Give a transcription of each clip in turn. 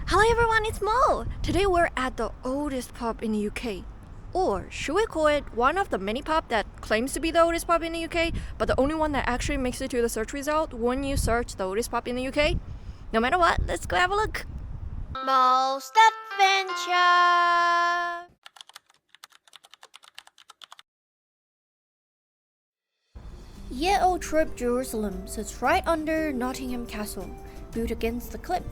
Hello everyone, it's Mo! Today we're at the oldest pub in the UK. Or should we call it one of the many pubs that claims to be the oldest pub in the UK, but the only one that actually makes it to the search result when you search the oldest pub in the UK? No matter what, let's go have a look! Most Adventure! Ye Old Trip Jerusalem sits right under Nottingham Castle, built against the cliff.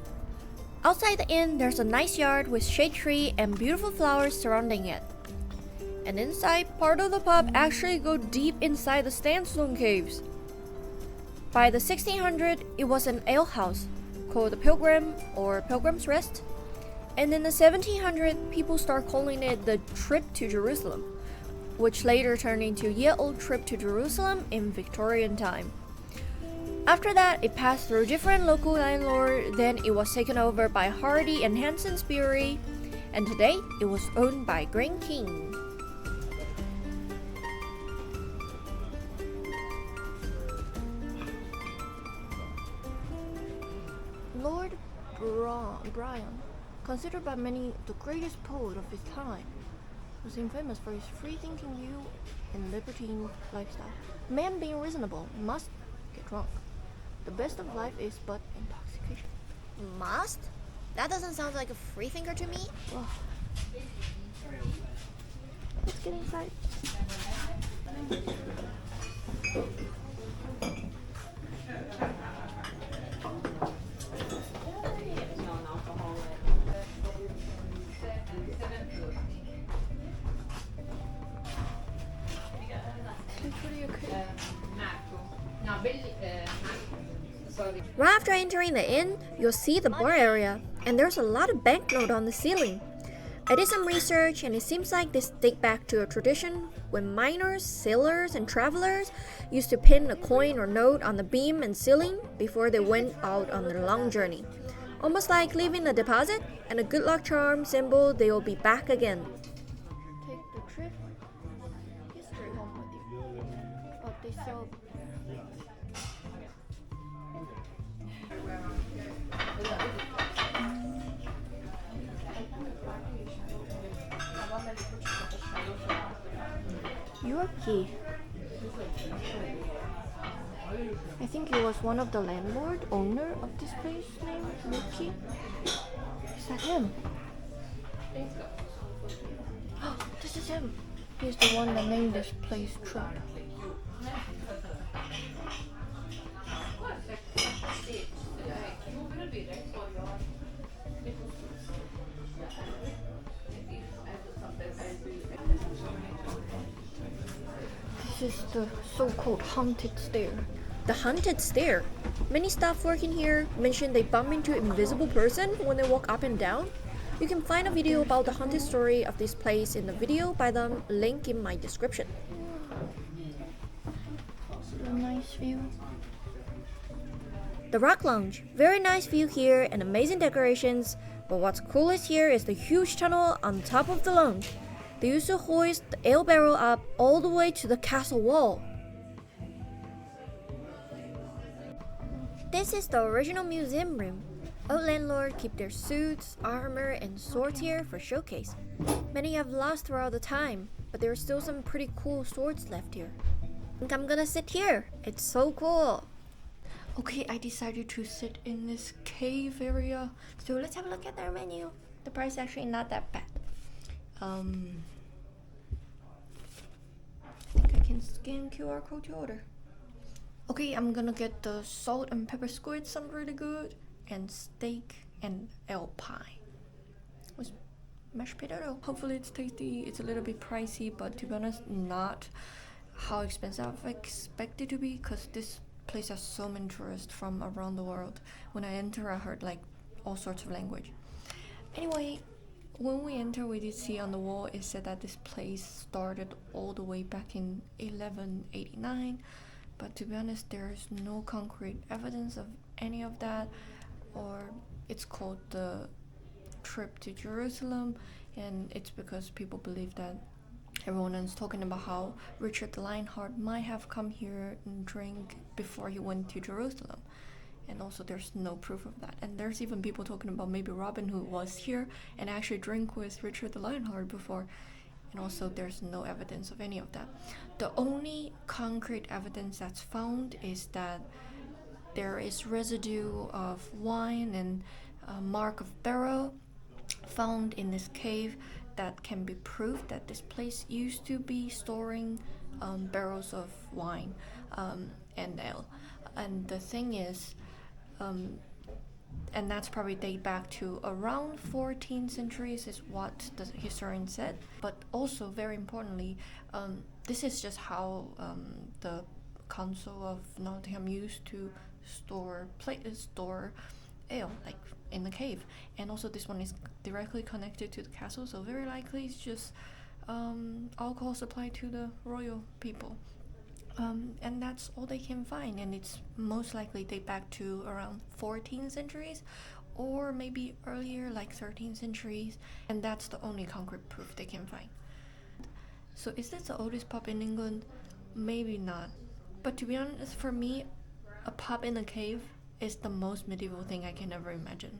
Outside the inn, there's a nice yard with shade tree and beautiful flowers surrounding it. And inside, part of the pub actually go deep inside the sandstone caves. By the 1600s, it was an alehouse called the Pilgrim or Pilgrim's Rest. And in the 1700s, people start calling it the Trip to Jerusalem, which later turned into Ye Old Trip to Jerusalem in Victorian time. After that, it passed through different local landlords, then it was taken over by Hardy and Hanson's Brewery, and today it was owned by Grand King. Lord Byron, considered by many the greatest poet of his time, was infamous for his free-thinking view and libertine lifestyle. Man being reasonable must get drunk. The best of life is but intoxication. Must? That doesn't sound like a free thinker to me. Well, let's get inside. It's pretty okay. Right after entering the inn, you'll see the bar area, and there's a lot of banknote on the ceiling. I did some research, and it seems like this date back to a tradition when miners, sailors, and travelers used to pin a coin or note on the beam and ceiling before they went out on their long journey. Almost like leaving a deposit and a good luck charm symbol they will be back again. Take the trip history home with you. Oh, they sell. Yorkie. I think he was one of the owner of this place named Yorkie. Is that him? Oh, this is him. He's the one that named this place Trip. This is the so-called haunted stair. The haunted stair. Many staff working here mention they bump into an invisible person when they walk up and down. You can find a video about the haunted story of this place in the video by them, link in my description. A nice view. The Rock Lounge. Very nice view here and amazing decorations, but what's coolest here is the huge tunnel on top of the lounge. They used to hoist the ale barrel up all the way to the castle wall. This is the original museum room. Old landlords keep their suits, armor, and swords here for showcase. Many have lost throughout the time, but there are still some pretty cool swords left here. I think I'm gonna sit here. It's so cool. Okay, I decided to sit in this cave area. So let's have a look at their menu. The price is actually not that bad. I think I can scan QR code to order. Okay, I'm gonna get the salt and pepper squid, sound really good, and steak and ale pie with mashed potato. Hopefully it's tasty. It's a little bit pricey, but to be honest, not how expensive I expect it to be, because this place has so many tourists from around the world. When I enter, I heard like all sorts of language. Anyway, when we enter, we did see on the wall it said that this place started all the way back in 1189, but to be honest, there's no concrete evidence of any of that. Or it's called the Trip to Jerusalem, and it's because people believe that everyone is talking about how Richard the Lionheart might have come here and drank before he went to Jerusalem. and also there's no proof of that. And there's even people talking about maybe Robin Hood was here and actually drank with Richard the Lionheart before, and also there's no evidence of any of that. The only concrete evidence that's found is that there is residue of wine and a mark of barrel found in this cave that can be proof that this place used to be storing barrels of wine and ale. And the thing is, and that's probably date back to around 14th centuries is what the historian said. But also very importantly, this is just how the Council of Nottingham used to store ale, like in the cave. And also this one is directly connected to the castle, so very likely it's just alcohol supplied to the royal people. And that's all they can find, and it's most likely date back to around 14th centuries or maybe earlier, like 13th centuries, and that's the only concrete proof they can find. So is this the oldest pub in England? Maybe not, but to be honest, for me, a pub in a cave is the most medieval thing I can ever imagine.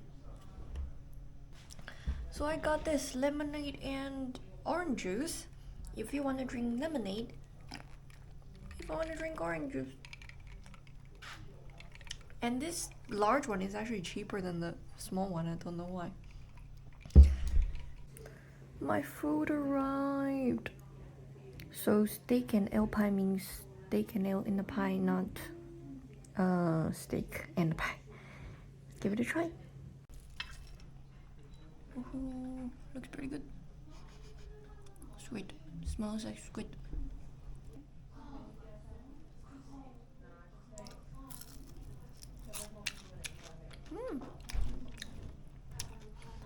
So I got this lemonade and orange juice. If you want to drink lemonade, if I want to drink orange juice. And this large one is actually cheaper than the small one, I don't know why. My food arrived. So steak and ale pie means steak and ale in the pie, not steak and pie. Let's give it a try. Ooh, looks pretty good. Sweet. Smells like squid.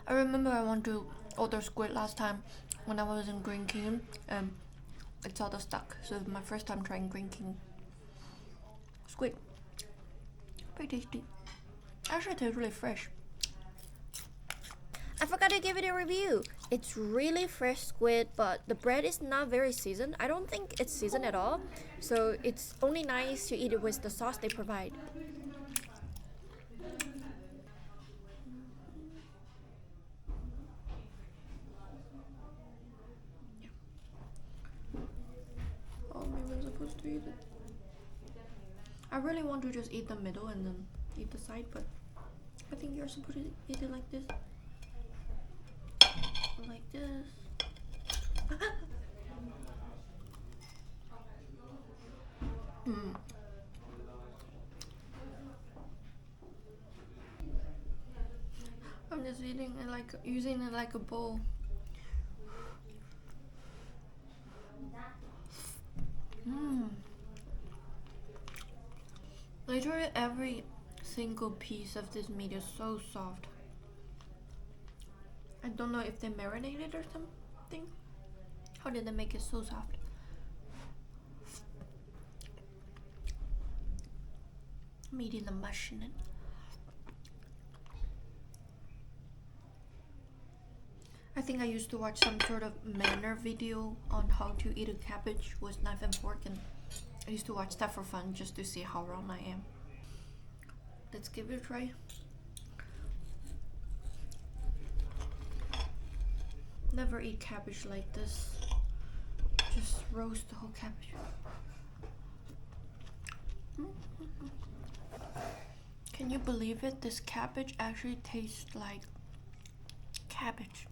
I remember I wanted to order squid last time when I was in Green King, and it's out of stock. So it's my first time trying Green King squid. Pretty tasty. Actually, it tastes really fresh. I forgot to give it a review. It's really fresh squid, but the bread is not very seasoned. I don't think it's seasoned at all, so it's only nice to eat it with the sauce they provide. Oh, maybe I'm supposed to eat it. I really want to just eat the middle and then eat the side, but I think you're supposed to eat it like this. Like this. I'm just eating it like, using it like a bowl. Literally every single piece of this meat is so soft. I don't know if they marinated or something. How did they make it so soft? I'm eating the mush in it. I think I used to watch some sort of manner video on how to eat a cabbage with knife and fork, and I used to watch that for fun just to see how wrong I am. Let's give it a try. Never eat cabbage like this. Just roast the whole cabbage. Can you believe it? This cabbage actually tastes like cabbage.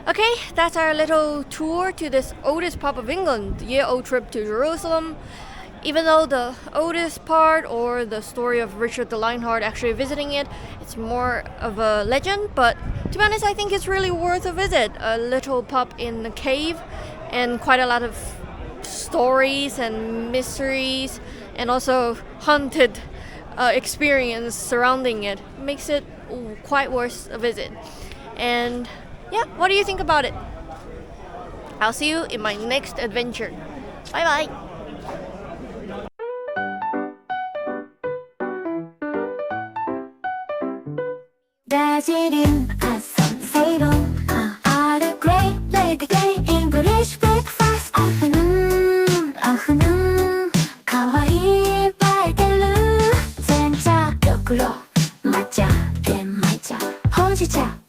Okay, that's our little tour to this oldest pub of England, the year-old trip to Jerusalem. Even though the oldest part, or the story of Richard the Lionheart actually visiting it, it's more of a legend, but to be honest, I think it's really worth a visit. A little pub in the cave, and quite a lot of stories and mysteries, and also haunted experience surrounding it. Makes it quite worth a visit. And yeah, what do you think about it? I'll see you in my next adventure. Bye bye. Darjeeling, Ceylon, are a great lake day. English breakfast, afternoon, afternoon. 可愛い映えてる。煎茶、玉露、抹茶、玄米茶、ほうじ茶。